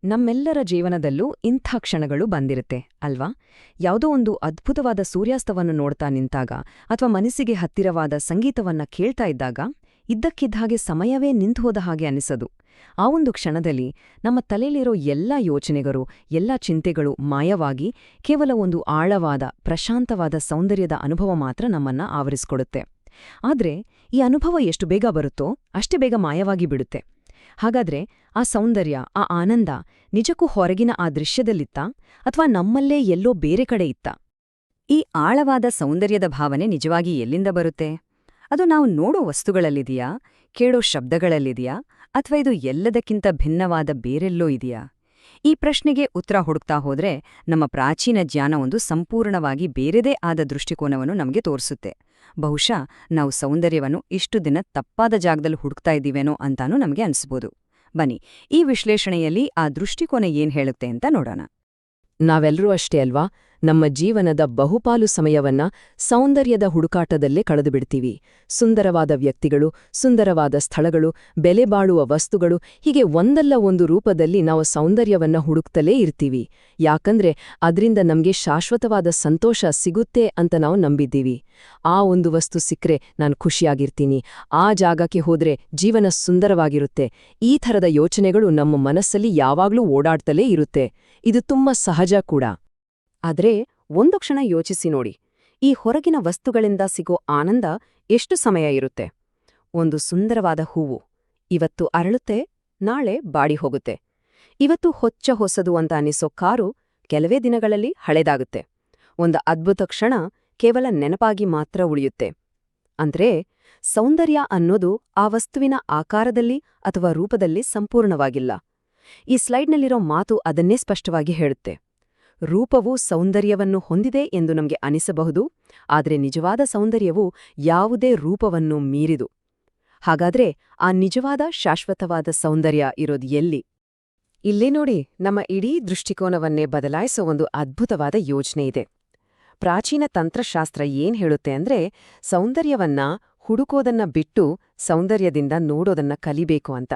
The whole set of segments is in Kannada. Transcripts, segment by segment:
ನಮ್ಮೆಲ್ಲರ ಜೀವನದಲ್ಲೂ ಇಂಥ ಕ್ಷಣಗಳು ಬಂದಿರುತ್ತೆ ಅಲ್ವಾ? ಯಾವುದೋ ಒಂದು ಅದ್ಭುತವಾದ ಸೂರ್ಯಾಸ್ತವನ್ನು ನೋಡ್ತಾ ನಿಂತಾಗ ಅಥವಾ ಮನಸ್ಸಿಗೆ ಹತ್ತಿರವಾದ ಸಂಗೀತವನ್ನ ಕೇಳ್ತಾ ಇದ್ದಾಗ ಇದ್ದಕ್ಕಿದ್ದ ಹಾಗೆ ಸಮಯವೇ ನಿಂತುಹೋದ ಹಾಗೆ ಅನಿಸದು. ಆ ಒಂದು ಕ್ಷಣದಲ್ಲಿ ನಮ್ಮ ತಲೆಯಲ್ಲಿರೋ ಎಲ್ಲಾ ಯೋಚನೆಗಳು, ಎಲ್ಲಾ ಚಿಂತೆಗಳು ಮಾಯವಾಗಿ ಕೇವಲ ಒಂದು ಆಳವಾದ ಪ್ರಶಾಂತವಾದ ಸೌಂದರ್ಯದ ಅನುಭವ ಮಾತ್ರ ನಮ್ಮನ್ನ ಆವರಿಸಿಕೊಡುತ್ತೆ. ಆದ್ರೆ ಈ ಅನುಭವ ಎಷ್ಟು ಬೇಗ ಬರುತ್ತೋ ಅಷ್ಟೇ ಬೇಗ ಮಾಯವಾಗಿ ಬಿಡುತ್ತೆ. ಹಾಗಾದ್ರೆ ಆ ಸೌಂದರ್ಯ, ಆ ಆನಂದ ನಿಜಕ್ಕೂ ಹೊರಗಿನ ಆ ದೃಶ್ಯದಲ್ಲಿತ್ತಾ ಅಥವಾ ನಮ್ಮಲ್ಲೇ ಎಲ್ಲೋ ಬೇರೆ ಕಡೆ ಇತ್ತಾ? ಈ ಆಳವಾದ ಸೌಂದರ್ಯದ ಭಾವನೆ ನಿಜವಾಗಿ ಎಲ್ಲಿಂದ ಬರುತ್ತೆ? ಅದು ನಾವು ನೋಡೋ ವಸ್ತುಗಳಲ್ಲಿದೆಯಾ, ಕೇಳೋ ಶಬ್ದಗಳಲ್ಲಿದೆಯಾ, ಅಥವಾ ಇದು ಎಲ್ಲದಕ್ಕಿಂತ ಭಿನ್ನವಾದ ಬೇರೆಲ್ಲೋ ಇದೆಯಾ? ಈ ಪ್ರಶ್ನೆಗೆ ಉತ್ತರ ಹುಡುಕ್ತಾ ಹೋದ್ರೆ ನಮ್ಮ ಪ್ರಾಚೀನ ಜ್ಞಾನವೊಂದು ಸಂಪೂರ್ಣವಾಗಿ ಬೇರೆದೇ ಆದ ದೃಷ್ಟಿಕೋನವನ್ನು ನಮಗೆ ತೋರಿಸುತ್ತೆ. ಬಹುಶಃ ನಾವು ಸೌಂದರ್ಯವನ್ನು ಇಷ್ಟು ದಿನ ತಪ್ಪಾದ ಜಾಗದಲ್ಲಿ ಹುಡುಕ್ತಾ ಇದ್ದೀವೇನೋ ಅಂತಾನೂ ನಮಗೆ ಅನಿಸ್ಬೋದು. ಬನ್ನಿ, ಈ ವಿಶ್ಲೇಷಣೆಯಲ್ಲಿ ಆ ದೃಷ್ಟಿಕೋನ ಏನ್ ಹೇಳುತ್ತೆ ಅಂತ ನೋಡೋಣ. ನಾವೆಲ್ಲರೂ ಅಷ್ಟೇ ಅಲ್ವಾ, ನಮ್ಮ ಜೀವನದ ಬಹುಪಾಲು ಸಮಯವನ್ನ ಸೌಂದರ್ಯದ ಹುಡುಕಾಟದಲ್ಲೇ ಕಳೆದುಬಿಡ್ತೀವಿ. ಸುಂದರವಾದ ವ್ಯಕ್ತಿಗಳು, ಸುಂದರವಾದ ಸ್ಥಳಗಳು, ಬೆಲೆಬಾಳುವ ವಸ್ತುಗಳು, ಹೀಗೆ ಒಂದಲ್ಲ ಒಂದು ರೂಪದಲ್ಲಿ ನಾವು ಸೌಂದರ್ಯವನ್ನ ಹುಡುಕ್ತಲೇ ಇರ್ತೀವಿ. ಯಾಕಂದ್ರೆ ಅದ್ರಿಂದ ನಮ್ಗೆ ಶಾಶ್ವತವಾದ ಸಂತೋಷ ಸಿಗುತ್ತೆ ಅಂತ ನಾವು ನಂಬಿದ್ದೀವಿ. ಆ ಒಂದು ವಸ್ತು ಸಿಕ್ಕ್ರೆ ನಾನು ಖುಷಿಯಾಗಿರ್ತೀನಿ, ಆ ಜಾಗಕ್ಕೆ ಹೋದ್ರೆ ಜೀವನ ಸುಂದರವಾಗಿರುತ್ತೆ, ಈ ಥರದ ಯೋಚನೆಗಳು ನಮ್ಮ ಮನಸ್ಸಲ್ಲಿ ಯಾವಾಗ್ಲೂ ಓಡಾಡ್ತಲೇ ಇರುತ್ತೆ. ಇದು ತುಂಬಾ ಸಹಜ ಕೂಡ. ಆದ್ರೆ ಒಂದು ಕ್ಷಣ ಯೋಚಿಸಿ ನೋಡಿ, ಈ ಹೊರಗಿನ ವಸ್ತುಗಳಿಂದ ಸಿಗೋ ಆನಂದ ಎಷ್ಟು ಸಮಯ ಇರುತ್ತೆ? ಒಂದು ಸುಂದರವಾದ ಹೂವು ಇವತ್ತು ಅರಳುತ್ತೆ, ನಾಳೆ ಬಾಡಿ ಹೋಗುತ್ತೆ. ಇವತ್ತು ಹೊಚ್ಚ ಹೊಸದು ಅಂತ ಅನಿಸೋ ಕಾರು ಕೆಲವೇ ದಿನಗಳಲ್ಲಿ ಹಳೆದಾಗುತ್ತೆ. ಒಂದು ಅದ್ಭುತ ಕ್ಷಣ ಕೇವಲ ನೆನಪಾಗಿ ಮಾತ್ರ ಉಳಿಯುತ್ತೆ. ಅಂದ್ರೆ ಸೌಂದರ್ಯ ಅನ್ನೋದು ಆ ವಸ್ತುವಿನ ಆಕಾರದಲ್ಲಿ ಅಥವಾ ರೂಪದಲ್ಲಿ ಸಂಪೂರ್ಣವಾಗಿಲ್ಲ. ಈ ಸ್ಲೈಡ್ನಲ್ಲಿರೋ ಮಾತು ಅದನ್ನೇ ಸ್ಪಷ್ಟವಾಗಿ ಹೇಳುತ್ತೆ. ರೂಪವು ಸೌಂದರ್ಯವನ್ನು ಹೊಂದಿದೆ ಎಂದು ನಮಗೆ ಅನಿಸಬಹುದು, ಆದರೆ ನಿಜವಾದ ಸೌಂದರ್ಯವು ಯಾವುದೇ ರೂಪವನ್ನು ಮೀರಿದು. ಹಾಗಾದ್ರೆ ಆ ನಿಜವಾದ ಶಾಶ್ವತವಾದ ಸೌಂದರ್ಯ ಇರೋದು ಎಲ್ಲಿ? ಇಲ್ಲೇ ನೋಡಿ, ನಮ್ಮ ಇಡೀ ದೃಷ್ಟಿಕೋನವನ್ನೇ ಬದಲಾಯಿಸೋ ಒಂದು ಅದ್ಭುತವಾದ ಯೋಚನೆ ಇದೆ. ಪ್ರಾಚೀನ ತಂತ್ರಶಾಸ್ತ್ರ ಏನ್ ಹೇಳುತ್ತೆ ಅಂದ್ರೆ, ಸೌಂದರ್ಯವನ್ನ ಹುಡುಕೋದನ್ನ ಬಿಟ್ಟು ಸೌಂದರ್ಯದಿಂದ ನೋಡೋದನ್ನ ಕಲಿಬೇಕು ಅಂತ.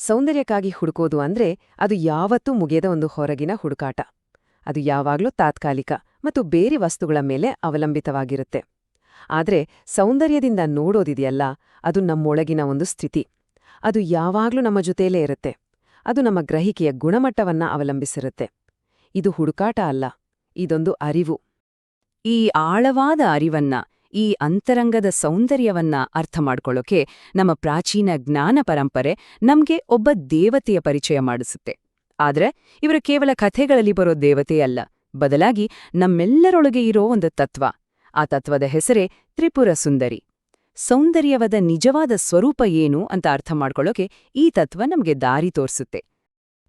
ಸೌಂದರ್ಯಕ್ಕಾಗಿ ಹುಡುಕೋದು ಅಂದ್ರೆ ಅದು ಯಾವತ್ತೂ ಮುಗಿಯದ ಒಂದು ಹೊರಗಿನ ಹುಡುಕಾಟ. ಅದು ಯಾವಾಗ್ಲೂ ತಾತ್ಕಾಲಿಕ ಮತ್ತು ಬೇರೆ ವಸ್ತುಗಳ ಮೇಲೆ ಅವಲಂಬಿತವಾಗಿರುತ್ತೆ. ಆದ್ರೆ ಸೌಂದರ್ಯದಿಂದ ನೋಡೋದಿದೆಯಲ್ಲ, ಅದು ನಮ್ಮೊಳಗಿನ ಒಂದು ಸ್ಥಿತಿ. ಅದು ಯಾವಾಗ್ಲೂ ನಮ್ಮ ಜೊತೆಲೇ ಇರುತ್ತೆ. ಅದು ನಮ್ಮ ಗ್ರಹಿಕೆಯ ಗುಣಮಟ್ಟವನ್ನ ಅವಲಂಬಿಸಿರುತ್ತೆ. ಇದು ಹುಡುಕಾಟ ಅಲ್ಲ, ಇದೊಂದು ಅರಿವು. ಈ ಆಳವಾದ ಅರಿವನ್ನ, ಈ ಅಂತರಂಗದ ಸೌಂದರ್ಯವನ್ನ ಅರ್ಥ ಮಾಡ್ಕೊಳ್ಳೋಕೆ ನಮ್ಮ ಪ್ರಾಚೀನ ಜ್ಞಾನ ಪರಂಪರೆ ನಮ್ಗೆ ಒಬ್ಬ ದೇವತೆಯ ಪರಿಚಯ ಮಾಡಿಸುತ್ತೆ. ಆದ್ರೆ ಇವರು ಕೇವಲ ಕಥೆಗಳಲ್ಲಿ ಬರೋ ದೇವತೆಯಲ್ಲ, ಬದಲಾಗಿ ನಮ್ಮೆಲ್ಲರೊಳಗೆ ಇರೋ ಒಂದು ತತ್ವ. ಆ ತತ್ವದ ಹೆಸರೇ ತ್ರಿಪುರ ಸುಂದರಿ. ಸೌಂದರ್ಯವದ ನಿಜವಾದ ಸ್ವರೂಪ ಏನು ಅಂತ ಅರ್ಥ ಮಾಡ್ಕೊಳ್ಳೋಕೆ ಈ ತತ್ವ ನಮ್ಗೆ ದಾರಿ ತೋರಿಸುತ್ತೆ.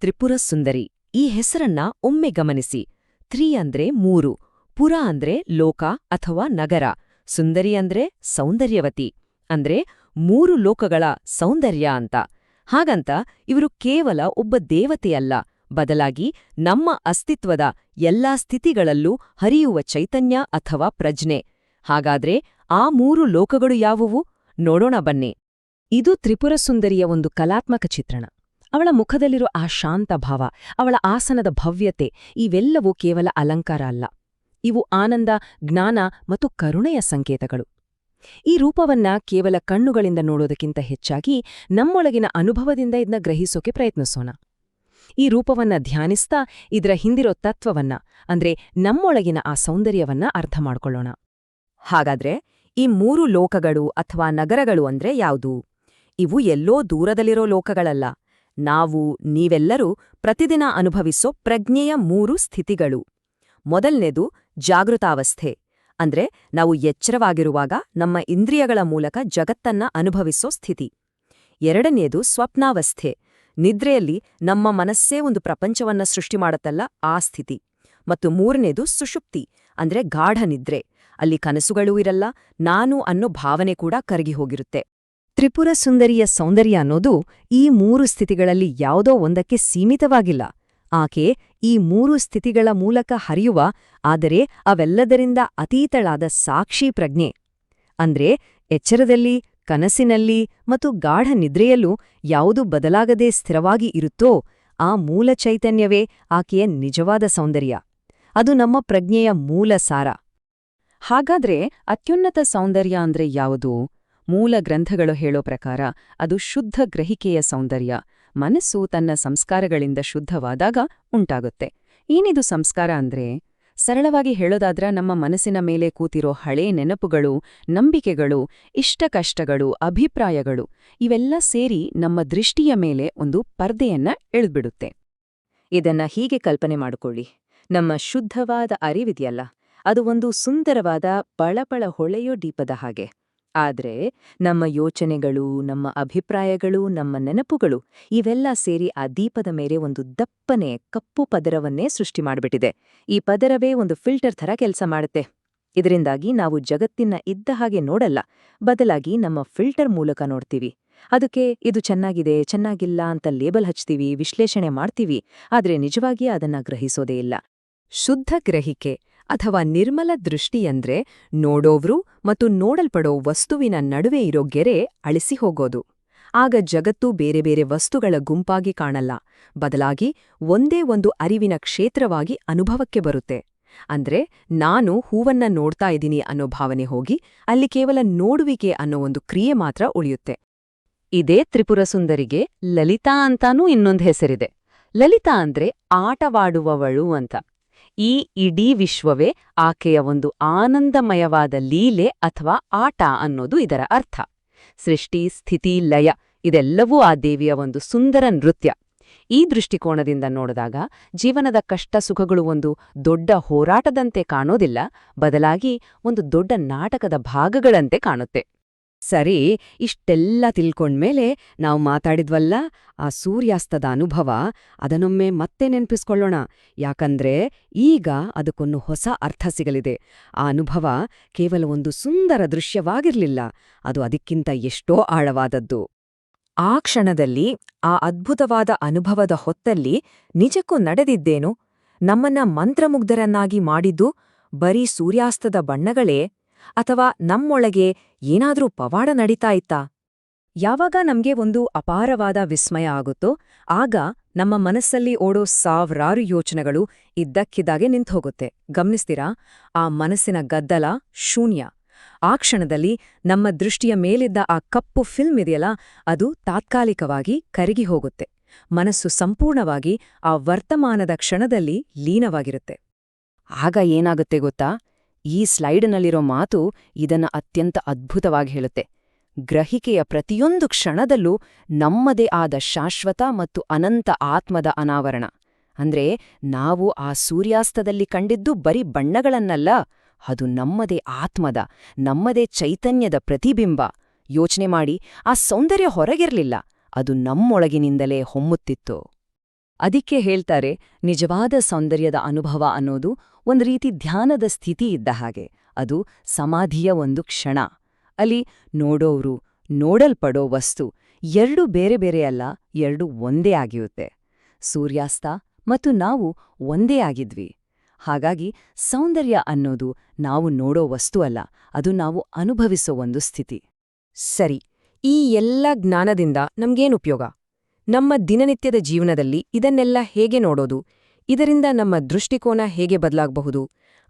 ತ್ರಿಪುರ ಸುಂದರಿ ಈ ಹೆಸರನ್ನ ಒಮ್ಮೆ ಗಮನಿಸಿ. ತ್ರಿ ಅಂದ್ರೆ 3, ಪುರ ಅಂದ್ರೆ ಲೋಕ ಅಥವಾ ನಗರ, ಸುಂದರಿ ಅಂದ್ರೆ ಸೌಂದರ್ಯವತಿ, ಅಂದ್ರೆ 3 ಲೋಕಗಳ ಸೌಂದರ್ಯ ಅಂತ. ಹಾಗಂತ ಇವರು ಕೇವಲ ಒಬ್ಬ ದೇವತೆಯಲ್ಲ, ಬದಲಾಗಿ ನಮ್ಮ ಅಸ್ತಿತ್ವದ ಎಲ್ಲಾ ಸ್ಥಿತಿಗಳಲ್ಲೂ ಹರಿಯುವ ಚೈತನ್ಯ ಅಥವಾ ಪ್ರಜ್ಞೆ. ಹಾಗಾದ್ರೆ ಆ 3 ಲೋಕಗಳು ಯಾವುವು? ನೋಡೋಣ ಬನ್ನಿ. ಇದು ತ್ರಿಪುರ ಸುಂದರಿಯ ಒಂದು ಕಲಾತ್ಮಕ ಚಿತ್ರಣ. ಅವಳ ಮುಖದಲ್ಲಿರೋ ಆ ಶಾಂತ ಭಾವ, ಅವಳ ಆಸನದ ಭವ್ಯತೆ, ಇವೆಲ್ಲವೂ ಕೇವಲ ಅಲಂಕಾರ ಅಲ್ಲ. ಇವು ಆನಂದ, ಜ್ಞಾನ ಮತ್ತು ಕರುಣೆಯ ಸಂಕೇತಗಳು. ಈ ರೂಪವನ್ನ ಕೇವಲ ಕಣ್ಣುಗಳಿಂದ ನೋಡೋದಕ್ಕಿಂತ ಹೆಚ್ಚಾಗಿ ನಮ್ಮೊಳಗಿನ ಅನುಭವದಿಂದ ಇದನ್ನ ಗ್ರಹಿಸೋಕೆ ಪ್ರಯತ್ನಿಸೋಣ. ಈ ರೂಪವನ್ನ ಧ್ಯಾನಿಸ್ತಾ ಇದರ ಹಿಂದಿರೋ ತತ್ವವನ್ನ, ಅಂದ್ರೆ ನಮ್ಮೊಳಗಿನ ಆ ಸೌಂದರ್ಯವನ್ನ ಅರ್ಥ ಮಾಡ್ಕೊಳ್ಳೋಣ. ಹಾಗಾದ್ರೆ ಈ 3 ಲೋಕಗಳು ಅಥವಾ ನಗರಗಳು ಅಂದ್ರೆ ಯಾವುದು? ಇವು ಎಲ್ಲೋ ದೂರದಲ್ಲಿರೋ ಲೋಕಗಳಲ್ಲ. ನಾವು, ನೀವೆಲ್ಲರೂ ಪ್ರತಿದಿನ ಅನುಭವಿಸೋ ಪ್ರಜ್ಞೆಯ 3 ಸ್ಥಿತಿಗಳು. ಮೊದಲನೇದು ಜಾಗೃತಾವಸ್ಥೆ, ಅಂದ್ರೆ ನಾವು ಎಚ್ಚರವಾಗಿರುವಾಗ ನಮ್ಮ ಇಂದ್ರಿಯಗಳ ಮೂಲಕ ಜಗತ್ತನ್ನ ಅನುಭವಿಸೋ ಸ್ಥಿತಿ. ಎರಡನೇದು ಸ್ವಪ್ನಾವಸ್ಥೆ, ನಿದ್ರೆಯಲ್ಲಿ ನಮ್ಮ ಮನಸ್ಸೇ ಒಂದು ಪ್ರಪಂಚವನ್ನ ಸೃಷ್ಟಿ ಮಾಡತ್ತಲ್ಲ, ಆ ಸ್ಥಿತಿ. ಮತ್ತು ಮೂರನೇದು ಸುಷುಪ್ತಿ, ಅಂದ್ರೆ ಗಾಢ ನಿದ್ರೆ. ಅಲ್ಲಿ ಕನಸುಗಳೂ ಇರಲ್ಲ, ನಾನು ಅನ್ನೋ ಭಾವನೆ ಕೂಡ ಕರಗಿ ಹೋಗಿರುತ್ತೆ. ತ್ರಿಪುರ ಸುಂದರಿಯ ಸೌಂದರ್ಯ ಅನ್ನೋದು ಈ 3 ಸ್ಥಿತಿಗಳಲ್ಲಿ ಯಾವುದೋ ಒಂದಕ್ಕೆ ಸೀಮಿತವಾಗಿಲ್ಲ. ಆಕೆ ಈ 3 ಸ್ಥಿತಿಗಳ ಮೂಲಕ ಹರಿಯುವ, ಆದರೆ ಅವೆಲ್ಲದರಿಂದ ಅತೀತಳಾದ ಸಾಕ್ಷಿ ಪ್ರಜ್ಞೆ. ಅಂದ್ರೆ ಎಚ್ಚರದಲ್ಲಿ, ಕನಸಿನಲ್ಲಿ ಮತ್ತು ಗಾಢ ನಿದ್ರೆಯಲ್ಲೂ ಯಾವುದು ಬದಲಾಗದೆ ಸ್ಥಿರವಾಗಿ ಇರುತ್ತೋ ಆ ಮೂಲ ಚೈತನ್ಯವೇ ಆಕೆಯ ನಿಜವಾದ ಸೌಂದರ್ಯ. ಅದು ನಮ್ಮ ಪ್ರಜ್ಞೆಯ ಮೂಲ ಸಾರ. ಹಾಗಾದ್ರೆ ಅತ್ಯುನ್ನತ ಸೌಂದರ್ಯ ಅಂದ್ರೆ ಯಾವುದು? ಮೂಲ ಗ್ರಂಥಗಳು ಹೇಳೋ ಪ್ರಕಾರ ಅದು ಶುದ್ಧ ಗ್ರಹಿಕೆಯ ಸೌಂದರ್ಯ. ಮನಸ್ಸು ತನ್ನ ಸಂಸ್ಕಾರಗಳಿಂದ ಶುದ್ಧವಾದಾಗ ಉಂಟಾಗುತ್ತೆ. ಏನಿದು ಸಂಸ್ಕಾರ ಅಂದ್ರೆ? ಸರಳವಾಗಿ ಹೇಳೋದಾದ್ರ ನಮ್ಮ ಮನಸ್ಸಿನ ಮೇಲೆ ಕೂತಿರೋ ಹಳೇ ನೆನಪುಗಳು, ನಂಬಿಕೆಗಳು, ಇಷ್ಟಕಷ್ಟಗಳು, ಅಭಿಪ್ರಾಯಗಳು ಇವೆಲ್ಲ ಸೇರಿ ನಮ್ಮ ದೃಷ್ಟಿಯ ಮೇಲೆ ಒಂದು ಪರ್ದೆಯನ್ನ ಎಳೆದ್ಬಿಡುತ್ತೆ. ಇದನ್ನ ಹೀಗೆ ಕಲ್ಪನೆ ಮಾಡಿಕೊಳ್ಳಿ. ನಮ್ಮ ಶುದ್ಧವಾದ ಅರಿವಿದೆಯಲ್ಲ, ಅದು ಒಂದು ಸುಂದರವಾದ ಪಳಪಳ ಹೊಳೆಯೋ ದೀಪದ ಹಾಗೆ. ಆದ್ರೆ ನಮ್ಮ ಯೋಚನೆಗಳು, ನಮ್ಮ ಅಭಿಪ್ರಾಯಗಳು, ನಮ್ಮ ನೆನಪುಗಳು ಇವೆಲ್ಲ ಸೇರಿ ಆ ದೀಪದ ಮೇಲೆ ಒಂದು ದಪ್ಪನೆ ಕಪ್ಪು ಪದರವನ್ನೇ ಸೃಷ್ಟಿ ಮಾಡಿಬಿಟ್ಟಿದೆ. ಈ ಪದರವೇ ಒಂದು ಫಿಲ್ಟರ್ ಥರ ಕೆಲಸ ಮಾಡುತ್ತೆ. ಇದರಿಂದಾಗಿ ನಾವು ಜಗತ್ತಿನ ಇದ್ದ ಹಾಗೆ ನೋಡಲ್ಲ, ಬದಲಾಗಿ ನಮ್ಮ ಫಿಲ್ಟರ್ ಮೂಲಕ ನೋಡ್ತೀವಿ. ಅದಕ್ಕೆ ಇದು ಚೆನ್ನಾಗಿದೆ, ಚೆನ್ನಾಗಿಲ್ಲ ಅಂತ ಲೇಬಲ್ ಹಚ್ತೀವಿ, ವಿಶ್ಲೇಷಣೆ ಮಾಡ್ತೀವಿ. ಆದ್ರೆ ನಿಜವಾಗಿ ಅದನ್ನ ಗ್ರಹಿಸೋದೇ ಇಲ್ಲ. ಶುದ್ಧ ಗ್ರಹಿಕೆ ಅಥವಾ ನಿರ್ಮಲ ದೃಷ್ಟಿಯಂದ್ರೆ ನೋಡೋವ್ರು ಮತ್ತು ನೋಡಲ್ಪಡೋ ವಸ್ತುವಿನ ನಡುವೆ ಇರೋ ಗೆರೆ ಅಳಿಸಿ ಹೋಗೋದು. ಆಗ ಜಗತ್ತು ಬೇರೆ ಬೇರೆ ವಸ್ತುಗಳ ಗುಂಪಾಗಿ ಕಾಣಲ್ಲ, ಬದಲಾಗಿ ಒಂದೇ ಒಂದು ಅರಿವಿನ ಕ್ಷೇತ್ರವಾಗಿ ಅನುಭವಕ್ಕೆ ಬರುತ್ತೆ. ಅಂದ್ರೆ ನಾನು ಹೂವನ್ನ ನೋಡ್ತಾ ಇದ್ದೀನಿ ಅನ್ನೋ ಭಾವನೆ ಹೋಗಿ ಅಲ್ಲಿ ಕೇವಲ ನೋಡುವಿಕೆ ಅನ್ನೋ ಒಂದು ಕ್ರಿಯೆ ಮಾತ್ರ ಉಳಿಯುತ್ತೆ. ಇದೇ ತ್ರಿಪುರ ಸುಂದರಿಗೆ ಲಲಿತಾ ಅಂತಾನೂ ಇನ್ನೊಂದು ಹೆಸರಿದೆ. ಲಲಿತಾ ಅಂದ್ರೆ ಆಟವಾಡುವವಳು ಅಂತ. ಈ ಇಡೀ ವಿಶ್ವವೇ ಆಕೆಯ ಒಂದು ಆನಂದಮಯವಾದ ಲೀಲೆ ಅಥವಾ ಆಟ ಅನ್ನೋದು ಇದರ ಅರ್ಥ. ಸೃಷ್ಟಿ, ಸ್ಥಿತಿ, ಲಯ ಇದೆಲ್ಲವೂ ಆ ದೇವಿಯ ಒಂದು ಸುಂದರ ನೃತ್ಯ. ಈ ದೃಷ್ಟಿಕೋನದಿಂದ ನೋಡಿದಾಗ ಜೀವನದ ಕಷ್ಟ ಸುಖಗಳು ಒಂದು ದೊಡ್ಡ ಹೋರಾಟದಂತೆ ಕಾಣೋದಿಲ್ಲ, ಬದಲಾಗಿ ಒಂದು ದೊಡ್ಡ ನಾಟಕದ ಭಾಗಗಳಂತೆ ಕಾಣುತ್ತೆ. ಸರಿ, ಇಷ್ಟೆಲ್ಲ ತಿಳ್ಕೊಂಡ್ಮೇಲೆ ನಾವು ಮಾತಾಡಿದ್ವಲ್ಲ ಆ ಸೂರ್ಯಾಸ್ತದ ಅನುಭವ, ಅದನ್ನೊಮ್ಮೆ ಮತ್ತೆ ನೆನ್ಪಿಸ್ಕೊಳ್ಳೋಣ. ಯಾಕಂದ್ರೆ ಈಗ ಅದಕ್ಕೊಂದು ಹೊಸ ಅರ್ಥ ಸಿಗಲಿದೆ. ಆ ಅನುಭವ ಕೇವಲ ಒಂದು ಸುಂದರ ದೃಶ್ಯವಾಗಿರ್ಲಿಲ್ಲ, ಅದು ಅದಕ್ಕಿಂತ ಎಷ್ಟೋ ಆಳವಾದದ್ದು. ಆ ಕ್ಷಣದಲ್ಲಿ, ಆ ಅದ್ಭುತವಾದ ಅನುಭವದ ಹೊತ್ತಲ್ಲಿ ನಿಜಕ್ಕೂ ನಡೆದಿದ್ದೇನು? ನಮ್ಮನ್ನ ಮಂತ್ರಮುಗ್ಧರನ್ನಾಗಿ ಮಾಡಿದ್ದು ಬರೀ ಸೂರ್ಯಾಸ್ತದ ಬಣ್ಣಗಳೇ, ಅಥವಾ ನಮ್ಮೊಳಗೆ ಏನಾದ್ರೂ ಪವಾಡ ನಡೀತಾ ಇತ್ತಾ? ಯಾವಾಗ ನಮ್ಗೆ ಒಂದು ಅಪಾರವಾದ ವಿಸ್ಮಯ ಆಗುತ್ತೋ ಆಗ ನಮ್ಮ ಮನಸ್ಸಲ್ಲಿ ಓಡೋ ಸಾವಿರಾರು ಯೋಚನೆಗಳು ಇದ್ದಕ್ಕಿದ್ದಾಗೆ ನಿಂತ್ಹೋಗುತ್ತೆ. ಗಮನಿಸ್ತೀರಾ? ಆ ಮನಸ್ಸಿನ ಗದ್ದಲ ಶೂನ್ಯ. ಆ ಕ್ಷಣದಲ್ಲಿ ನಮ್ಮ ದೃಷ್ಟಿಯ ಮೇಲಿದ್ದ ಆ ಕಪ್ಪು ಫಿಲ್ಮ್ ಇದೆಯಲ್ಲ, ಅದು ತಾತ್ಕಾಲಿಕವಾಗಿ ಕರಗಿ ಹೋಗುತ್ತೆ. ಮನಸ್ಸು ಸಂಪೂರ್ಣವಾಗಿ ಆ ವರ್ತಮಾನದ ಕ್ಷಣದಲ್ಲಿ ಲೀನವಾಗಿರುತ್ತೆ. ಆಗ ಏನಾಗುತ್ತೆ ಗೊತ್ತಾ? ಈ ಸ್ಲೈಡ್ನಲ್ಲಿರೋ ಮಾತು ಇದನ್ನ ಅತ್ಯಂತ ಅದ್ಭುತವಾಗಿ ಹೇಳುತ್ತೆ. ಗ್ರಹಿಕೆಯ ಪ್ರತಿಯೊಂದು ಕ್ಷಣದಲ್ಲೂ ನಮ್ಮದೇ ಆದ ಶಾಶ್ವತ ಮತ್ತು ಅನಂತ ಆತ್ಮದ ಅನಾವರಣ. ಅಂದ್ರೆ ನಾವು ಆ ಸೂರ್ಯಾಸ್ತದಲ್ಲಿ ಕಂಡಿದ್ದು ಬರೀ ಬಣ್ಣಗಳನ್ನಲ್ಲ, ಅದು ನಮ್ಮದೇ ಆತ್ಮದ, ನಮ್ಮದೇ ಚೈತನ್ಯದ ಪ್ರತಿಬಿಂಬ. ಯೋಚನೆ ಮಾಡಿ, ಆ ಸೌಂದರ್ಯ ಹೊರಗಿರ್ಲಿಲ್ಲ, ಅದು ನಮ್ಮೊಳಗಿನಿಂದಲೇ ಹೊಮ್ಮುತ್ತಿತ್ತು. ಅದಕ್ಕೆ ಹೇಳ್ತಾರೆ, ನಿಜವಾದ ಸೌಂದರ್ಯದ ಅನುಭವ ಅನ್ನೋದು ಒಂದು ರೀತಿ ಧ್ಯಾನದ ಸ್ಥಿತಿ ಇದ್ದ ಹಾಗೆ. ಅದು ಸಮಾಧಿಯ ಒಂದು ಕ್ಷಣ. ಅಲ್ಲಿ ನೋಡೋವ್ರು, ನೋಡಲ್ಪಡೋ ವಸ್ತು ಎರಡೂ ಬೇರೆ ಬೇರೆಯಲ್ಲ, ಎರಡೂ ಒಂದೇ ಆಗಿರುತ್ತೆ. ಸೂರ್ಯಾಸ್ತ ಮತ್ತು ನಾವು ಒಂದೇ ಆಗಿದ್ವಿ. ಹಾಗಾಗಿ ಸೌಂದರ್ಯ ಅನ್ನೋದು ನಾವು ನೋಡೋ ವಸ್ತು ಅಲ್ಲ, ಅದು ನಾವು ಅನುಭವಿಸೋ ಒಂದು ಸ್ಥಿತಿ. ಸರಿ, ಈ ಎಲ್ಲ ಜ್ಞಾನದಿಂದ ನಮ್ಗೇನು ಉಪಯೋಗ? ನಮ್ಮ ದಿನನಿತ್ಯದ ಜೀವನದಲ್ಲಿ ಇದನ್ನೆಲ್ಲ ಹೇಗೆ ನೋಡೋದು? ಇದರಿಂದ ನಮ್ಮ ದೃಷ್ಟಿಕೋನ ಹೇಗೆ ಬದಲಾಗಬಹುದು?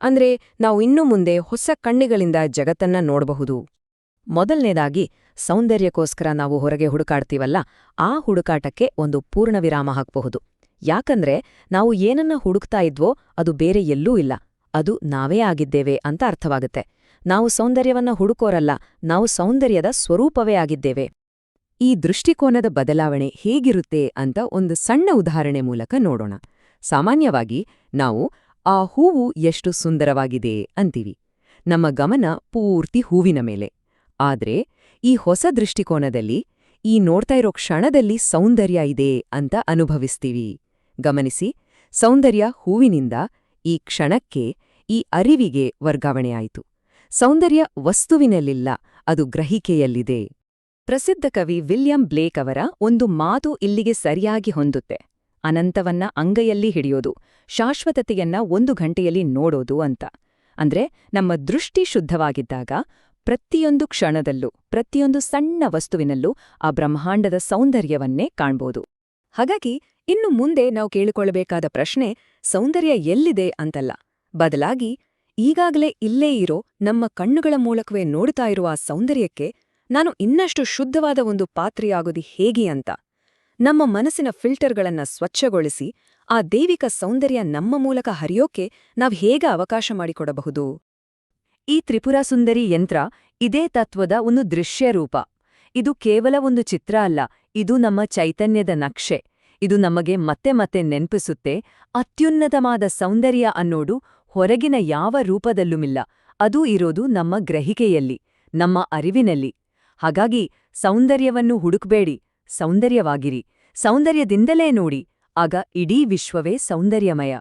ಅಂದ್ರೆ ನಾವು ಇನ್ನು ಮುಂದೆ ಹೊಸ ಕಣ್ಣುಗಳಿಂದ ಜಗತ್ತನ್ನ ನೋಡಬಹುದು. ಮೊದಲನೇದಾಗಿ, ಸೌಂದರ್ಯಕ್ಕೋಸ್ಕರ ನಾವು ಹೊರಗೆ ಹುಡುಕಾಡ್ತೀವಲ್ಲ, ಆ ಹುಡುಕಾಟಕ್ಕೆ ಒಂದು ಪೂರ್ಣ ವಿರಾಮ ಹಾಕಬಹುದು. ಯಾಕಂದ್ರೆ ನಾವು ಏನನ್ನ ಹುಡುಕ್ತಾ ಇದ್ವೋ ಅದು ಬೇರೆ ಎಲ್ಲೂ ಇಲ್ಲ, ಅದು ನಾವೇ ಆಗಿದ್ದೇವೆ ಅಂತ ಅರ್ಥವಾಗುತ್ತೆ. ನಾವು ಸೌಂದರ್ಯವನ್ನ ಹುಡುಕೋರಲ್ಲ, ನಾವು ಸೌಂದರ್ಯದ ಸ್ವರೂಪವೇ ಆಗಿದ್ದೇವೆ. ಈ ದೃಷ್ಟಿಕೋನದ ಬದಲಾವಣೆ ಹೇಗಿರುತ್ತೆ ಅಂತ ಒಂದು ಸಣ್ಣ ಉದಾಹರಣೆ ಮೂಲಕ ನೋಡೋಣ. ಸಾಮಾನ್ಯವಾಗಿ ನಾವು ಆ ಹೂವು ಎಷ್ಟು ಸುಂದರವಾಗಿದೆ ಅಂತೀವಿ. ನಮ್ಮ ಗಮನ ಪೂರ್ತಿ ಹೂವಿನ ಮೇಲೆ. ಆದ್ರೆ ಈ ಹೊಸ ದೃಷ್ಟಿಕೋನದಲ್ಲಿ ಈ ನೋಡ್ತಾ ಇರೋ ಕ್ಷಣದಲ್ಲಿ ಸೌಂದರ್ಯ ಇದೆ ಅಂತ ಅನುಭವಿಸ್ತೀವಿ. ಗಮನಿಸಿ, ಸೌಂದರ್ಯ ಹೂವಿನಿಂದ ಈ ಕ್ಷಣಕ್ಕೆ, ಈ ಅರಿವಿಗೆ ವರ್ಗಾವಣೆಯಾಯಿತು. ಸೌಂದರ್ಯ ವಸ್ತುವಿನಲ್ಲಿಲ್ಲ, ಅದು ಗ್ರಹಿಕೆಯಲ್ಲಿದೆ. ಪ್ರಸಿದ್ಧ ಕವಿ ವಿಲಿಯಂ ಬ್ಲೇಕ್ ಅವರ ಒಂದು ಮಾತು ಇಲ್ಲಿಗೆ ಸರಿಯಾಗಿ ಹೊಂದುತ್ತೆ. ಅನಂತವನ್ನ ಅಂಗೈಯಲ್ಲಿ ಹಿಡಿಯೋದು, ಶಾಶ್ವತತೆಯನ್ನ 1 ಗಂಟೆಯಲ್ಲಿ ನೋಡೋದು ಅಂತ. ಅಂದ್ರೆ ನಮ್ಮ ದೃಷ್ಟಿ ಶುದ್ಧವಾಗಿದ್ದಾಗ ಪ್ರತಿಯೊಂದು ಕ್ಷಣದಲ್ಲೂ, ಪ್ರತಿಯೊಂದು ಸಣ್ಣ ವಸ್ತುವಿನಲ್ಲೂ ಆ ಬ್ರಹ್ಮಾಂಡದ ಸೌಂದರ್ಯವನ್ನೇ ಕಾಣ್ಬೋದು. ಹಾಗಾಗಿ ಇನ್ನು ಮುಂದೆ ನಾವು ಕೇಳಿಕೊಳ್ಳಬೇಕಾದ ಪ್ರಶ್ನೆ ಸೌಂದರ್ಯ ಎಲ್ಲಿದೆ ಅಂತಲ್ಲ, ಬದಲಾಗಿ ಈಗಾಗಲೇ ಇಲ್ಲೇ ಇರೋ ನಮ್ಮ ಕಣ್ಣುಗಳ ಮೂಲಕವೇ ನೋಡ್ತಾ ಇರುವ ಆ ಸೌಂದರ್ಯಕ್ಕೆ ನಾನು ಇನ್ನಷ್ಟು ಶುದ್ಧವಾದ ಒಂದು ಪಾತ್ರೆಯಾಗೋದು ಹೇಗೆ ಅಂತ. ನಮ್ಮ ಮನಸ್ಸಿನ ಫಿಲ್ಟರ್ಗಳನ್ನ ಸ್ವಚ್ಛಗೊಳಿಸಿ ಆ ದೈವಿಕ ಸೌಂದರ್ಯ ನಮ್ಮ ಮೂಲಕ ಹರಿಯೋಕೆ ನಾವ್ ಹೇಗೆ ಅವಕಾಶ ಮಾಡಿಕೊಡಬಹುದು? ಈ ತ್ರಿಪುರ ಸುಂದರಿ ಯಂತ್ರ ಇದೇ ತತ್ವದ ಒಂದು ದೃಶ್ಯರೂಪ. ಇದು ಕೇವಲ ಒಂದು ಚಿತ್ರ ಅಲ್ಲ, ಇದು ನಮ್ಮ ಚೈತನ್ಯದ ನಕ್ಷೆ. ಇದು ನಮಗೆ ಮತ್ತೆ ಮತ್ತೆ ನೆನ್ಪಿಸುತ್ತೆ, ಅತ್ಯುನ್ನತವಾದ ಸೌಂದರ್ಯ ಅನ್ನೋದು ಹೊರಗಿನ ಯಾವ ರೂಪದಲ್ಲೂಮಿಲ್ಲ, ಅದೂ ಇರೋದು ನಮ್ಮ ಗ್ರಹಿಕೆಯಲ್ಲಿ, ನಮ್ಮ ಅರಿವಿನಲ್ಲಿ. ಹಾಗಾಗಿ ಸೌಂದರ್ಯವನ್ನು ಹುಡುಕ್ಬೇಡಿ, ಸೌಂದರ್ಯವಾಗಿರಿ, ಸೌಂದರ್ಯದಿಂದಲೇ ನೋಡಿ, ಆಗ ಇಡೀ ವಿಶ್ವವೇ ಸೌಂದರ್ಯಮಯ.